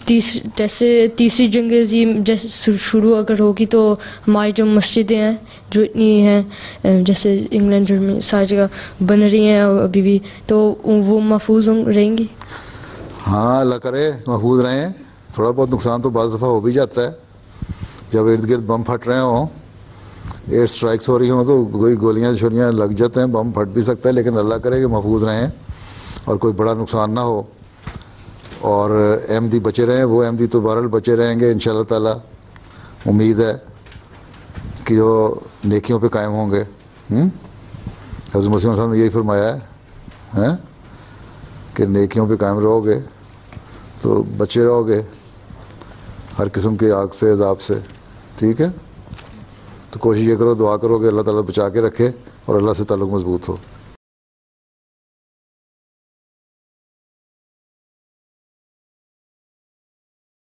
तीसरी जंग अज़ीम जैसे शुरू अगर होगी तो हमारी जो मस्जिदें हैं जो इतनी हैं जैसे इंग्लैंड में सारी जगह बन रही हैं अभी भी, तो वो महफूज रहेंगी। हाँ, अल्लाह करे महफूज रहें। थोड़ा बहुत नुकसान तो बाज़ दफ़ा हो भी जाता है जब इर्द गिर्द बम फट रहे हों, एयर स्ट्राइक्स हो रही हों, तो कोई गोलियां छोलियाँ लग जाते हैं, बम फट भी सकता है, लेकिन अल्लाह करे कि महफूज रहें और कोई बड़ा नुकसान ना हो और अहमदी बचे रहें। वो अहमदी तो बहरहाल बचे रहेंगे इंशाअल्लाह ताला। उम्मीद है कि वो नेकियों पे कायम होंगे। हज़रत मसीह साहब ने यही फरमाया है कि नेकियों पे कायम रहोगे तो बचे रहोगे हर किस्म की आग से, अज़ाब से। ठीक है, तो कोशिश ये करो, दुआ करो कि अल्लाह ताला बचा के रखे और अल्लाह से ताल्लुक़ मज़बूत हो।